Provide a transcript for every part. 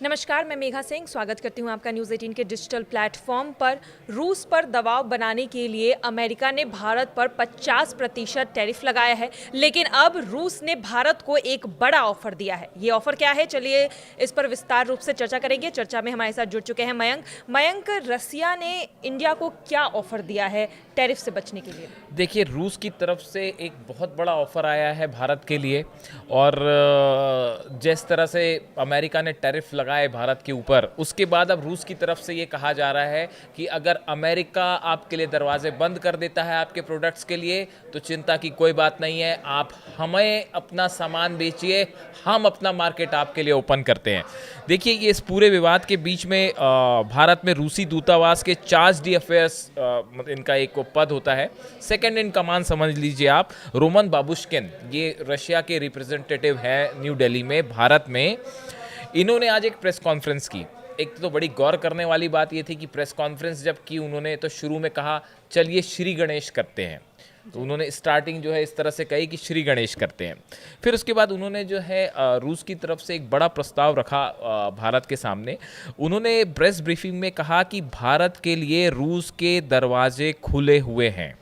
नमस्कार, मैं मेघा सिंह स्वागत करती हूं आपका न्यूज़ 18 के डिजिटल प्लेटफॉर्म पर। रूस पर दबाव बनाने के लिए अमेरिका ने भारत पर 50% टैरिफ लगाया है, लेकिन अब रूस ने भारत को एक बड़ा ऑफर दिया है। ये ऑफर क्या है, चलिए इस पर विस्तार रूप से चर्चा करेंगे। चर्चा में हमारे साथ जुड़ चुके हैं मयंक, रसिया ने इंडिया को क्या ऑफर दिया है टैरिफ से बचने के लिए? देखिए, रूस की तरफ से एक बहुत बड़ा ऑफ़र आया है भारत के लिए। और जिस तरह से अमेरिका ने टैरिफ लगाए भारत के ऊपर, उसके बाद अब रूस की तरफ से ये कहा जा रहा है कि अगर अमेरिका आपके लिए दरवाजे बंद कर देता है आपके प्रोडक्ट्स के लिए, तो चिंता की कोई बात नहीं है, आप हमें अपना सामान बेचिए, हम अपना मार्केट आपके लिए ओपन करते हैं। देखिए, ये इस पूरे विवाद के बीच में भारत में रूसी दूतावास के चार्ज डी अफेयर्स, इनका एक पद होता है, सेकंड इन कमांड समझ लीजिए आप, रोमन बाबुश्किन, ये रशिया के रिप्रेजेंटेटिव हैं न्यू दिल्ली में, भारत में। इन्होंने आज एक प्रेस कॉन्फ्रेंस की। एक तो बड़ी गौर करने वाली बात ये थी कि प्रेस कॉन्फ्रेंस जब की उन्होंने, तो शुरू में कहा चलिए श्री गणेश करते हैं। तो उन्होंने स्टार्टिंग जो है इस तरह से कही कि श्री गणेश करते हैं। फिर उसके बाद उन्होंने जो है रूस की तरफ से एक बड़ा प्रस्ताव रखा भारत के सामने। उन्होंने प्रेस ब्रीफिंग में कहा कि भारत के लिए रूस के दरवाजे खुले हुए हैं।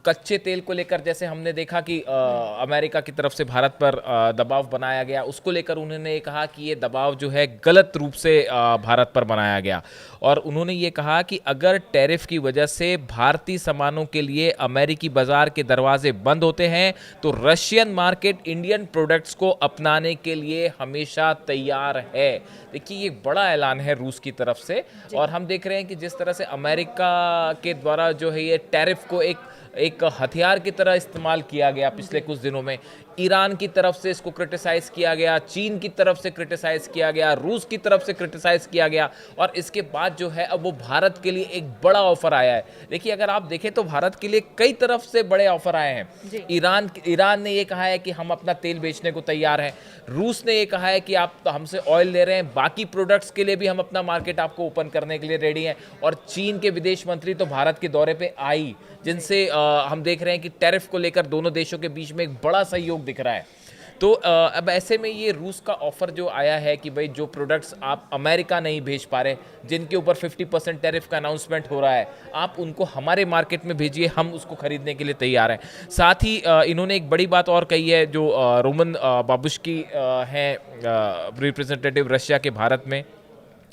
कच्चे तेल को लेकर जैसे हमने देखा कि अमेरिका की तरफ से भारत पर दबाव बनाया गया, उसको लेकर उन्होंने ये कहा कि ये दबाव जो है गलत रूप से भारत पर बनाया गया। और उन्होंने ये कहा कि अगर टैरिफ की वजह से भारतीय सामानों के लिए अमेरिकी बाजार के दरवाजे बंद होते हैं, तो रशियन मार्केट इंडियन प्रोडक्ट्स को अपनाने के लिए हमेशा तैयार है। देखिए, ये बड़ा ऐलान है रूस की तरफ से। और हम देख रहे हैं कि जिस तरह से अमेरिका के द्वारा जो है ये टैरिफ को एक हथियार की तरह इस्तेमाल किया गया पिछले कुछ दिनों में। ईरान की तरफ से इसको क्रिटिसाइज किया गया, चीन की तरफ से क्रिटिसाइज किया गया, रूस की तरफ से क्रिटिसाइज किया गया, और इसके बाद जो है अब वो भारत के लिए एक बड़ा ऑफर आया है। देखिए, अगर आप देखें तो भारत के लिए कई तरफ से बड़े ऑफर आए हैं। ईरान ने ये कहा है कि हम अपना तेल बेचने को तैयार हैं। रूस ने ये कहा है कि आप तो हमसे ऑयल ले रहे हैं, बाकी प्रोडक्ट्स के लिए भी हम अपना मार्केट आपको ओपन करने के लिए रेडी हैं। और चीन के विदेश मंत्री तो भारत के दौरे पे आई, जिनसे हम देख रहे हैं कि टैरिफ को लेकर दोनों देशों के बीच में एक बड़ा सहयोग दिख रहा है। तो अब ऐसे में ये रूस का ऑफर जो आया है कि भाई जो प्रोडक्ट्स आप अमेरिका नहीं भेज पा रहे, जिनके ऊपर 50% टैरिफ का अनाउंसमेंट हो रहा है, आप उनको हमारे मार्केट में भेजिए, हम उसको खरीदने के लिए तैयार हैं। साथ ही इन्होंने एक बड़ी बात और कही है, जो रोमन बाबुश्की हैं, रिप्रेजेंटेटिव रशिया के भारत में।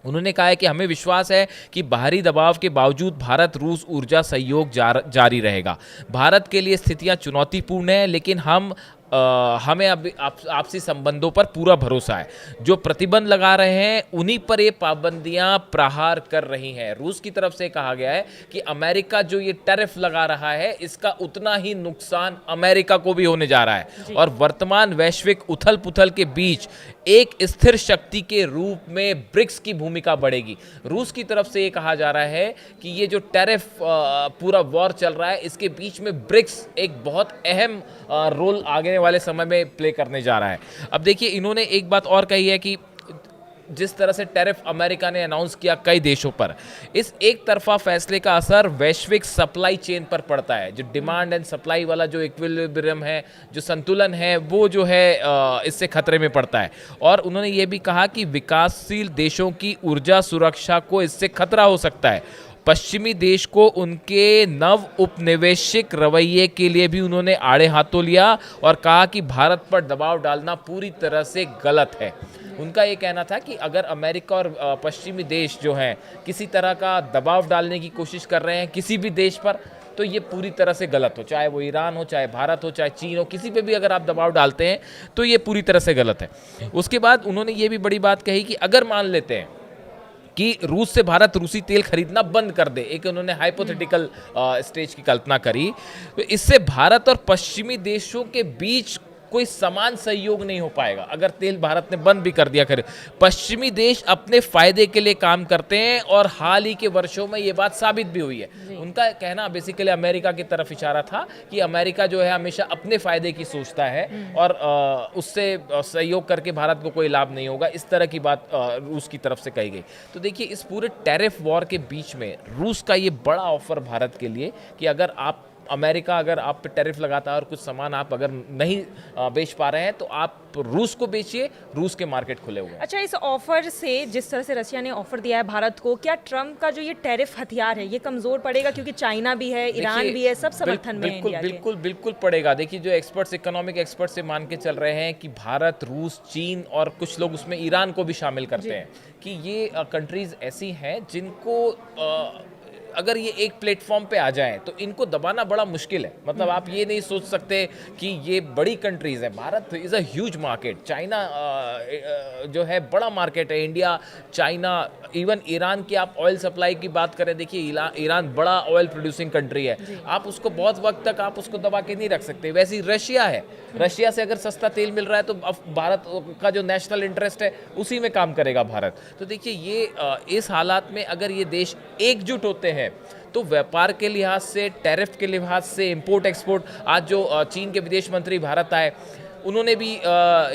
उन्होंने कहा है कि हमें विश्वास है कि बाहरी दबाव के बावजूद भारत रूस ऊर्जा सहयोग जारी रहेगा। भारत के लिए स्थितियां चुनौतीपूर्ण हैं, लेकिन हमें अब आपसी संबंधों पर पूरा भरोसा है। जो प्रतिबंध लगा रहे हैं उन्हीं पर ये पाबंदियां प्रहार कर रही हैं। रूस की तरफ से कहा गया है कि अमेरिका जो ये टैरिफ लगा रहा है, इसका उतना ही नुकसान अमेरिका को भी होने जा रहा है। और वर्तमान वैश्विक उथल पुथल के बीच एक स्थिर शक्ति के रूप में ब्रिक्स की भूमिका बढ़ेगी। रूस की तरफ से ये कहा जा रहा है कि ये जो टैरिफ पूरा वॉर चल रहा है, इसके बीच में ब्रिक्स एक बहुत अहम रोल आगे वाले समय में प्ले करने जा रहा है। अब देखिए, इन्होंने एक बात और कही है कि जिस तरह से टैरिफ अमेरिका ने अनाउंस किया कई देशों पर, इस एक तरफा फैसले का असर वैश्विक सप्लाई चेन पर पड़ता है। जो डिमांड एंड सप्लाई वाला जो इक्विलिब्रियम है, जो संतुलन है, वो जो है इससे खतरे में पड़ता है। और उन्होंने ये भी कहा कि विकासशील देशों की ऊर्जा सुरक्षा को इससे खतरा हो सकता है। पश्चिमी देश को उनके नव उपनिवेशिक रवैये के लिए भी उन्होंने आड़े हाथों लिया और कहा कि भारत पर दबाव डालना पूरी तरह से गलत है। उनका ये कहना था कि अगर अमेरिका और पश्चिमी देश जो हैं किसी तरह का दबाव डालने की कोशिश कर रहे हैं किसी भी देश पर, तो ये पूरी तरह से गलत हो। चाहे वो ईरान हो, चाहे भारत हो, चाहे चीन हो, किसी पे भी अगर आप दबाव डालते हैं तो ये पूरी तरह से गलत है। उसके बाद उन्होंने ये भी बड़ी बात कही कि अगर मान लेते हैं कि रूस से भारत रूसी तेल खरीदना बंद कर दे, एक उन्होंने हाइपोथेटिकल स्टेज की कल्पना करी, तो इससे भारत और पश्चिमी देशों के बीच कोई समान सहयोग नहीं हो पाएगा। अगर तेल भारत ने बंद भी कर दिया खैर, पश्चिमी देश अपने फायदे के लिए काम करते हैं और हाल ही के वर्षों में ये बात साबित भी हुई है। उनका कहना बेसिकली अमेरिका की तरफ इशारा था कि अमेरिका जो है हमेशा अपने फायदे की सोचता है और उससे सहयोग करके भारत को कोई लाभ नहीं होगा, इस तरह की बात रूस की तरफ से कही गई। तो देखिए, इस पूरे टैरिफ वॉर के बीच में रूस का ये बड़ा ऑफर भारत के लिए कि अगर आप अमेरिका अगर आप पे टैरिफ लगाता है और कुछ सामान आप अगर नहीं बेच पा रहे हैं तो आप रूस को बेचिए, रूस के मार्केट खुले हुए हैं। अच्छा, इस ऑफर से जिस तरह से रशिया ने ऑफर दिया है भारत को, क्या ट्रम्प का जो ये टैरिफ हथियार है ये कमजोर पड़ेगा, क्योंकि चाइना भी है, ईरान भी है, सब समर्थन में है बिल्कुल इंडिया के? बिल्कुल बिल्कुल पड़ेगा। देखिए, जो एक्सपर्ट्स, इकोनॉमिक एक्सपर्ट्स से मान के चल रहे हैं कि भारत, रूस, चीन और कुछ लोग उसमें ईरान को भी शामिल करते हैं कि ये कंट्रीज ऐसी हैं जिनको अगर ये एक प्लेटफॉर्म पे आ जाएं तो इनको दबाना बड़ा मुश्किल है। मतलब आप ये नहीं सोच सकते कि ये बड़ी कंट्रीज है। Bharat is a huge market, China जो है बड़ा मार्केट है, इंडिया, चाइना, इवन ईरान की आप ऑयल सप्लाई की बात करें, देखिए ईरान बड़ा ऑयल प्रोड्यूसिंग कंट्री है, आप उसको बहुत वक्त तक आप उसको दबा के नहीं रख सकते। वैसे ही रशिया है, रशिया से अगर सस्ता तेल मिल रहा है तो अब भारत का जो नेशनल इंटरेस्ट है उसी में काम करेगा भारत। तो देखिए, ये इस हालात में अगर ये देश एकजुट होते हैं तो व्यापार के लिहाज से, टैरिफ के लिहाज से, इंपोर्ट एक्सपोर्ट, आज जो चीन के विदेश मंत्री भारत आए उन्होंने भी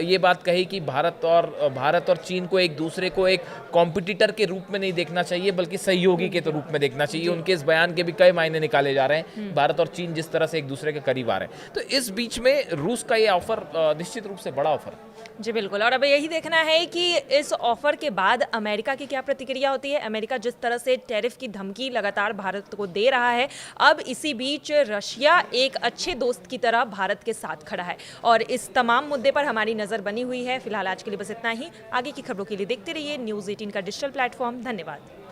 ये बात कही कि भारत और चीन को एक दूसरे को एक कॉम्पिटिटर के रूप में नहीं देखना चाहिए बल्कि सहयोगी के रूप में देखना चाहिए। उनके इस बयान के भी कई मायने निकाले जा रहे हैं, भारत और चीन जिस तरह से एक दूसरे के करीब आ रहे हैं। तो इस बीच में रूस का ये ऑफर निश्चित रूप से बड़ा ऑफर। जी बिल्कुल, और अब यही देखना है कि इस ऑफर के बाद अमेरिका की क्या प्रतिक्रिया होती है। अमेरिका जिस तरह से टैरिफ की धमकी लगातार भारत को दे रहा है, अब इसी बीच रशिया एक अच्छे दोस्त की तरह भारत के साथ खड़ा है और इस तमाम मुद्दे पर हमारी नज़र बनी हुई है। फिलहाल आज के लिए बस इतना ही। आगे की खबरों के लिए देखते रहिए न्यूज़ 18 का डिजिटल प्लेटफॉर्म। धन्यवाद।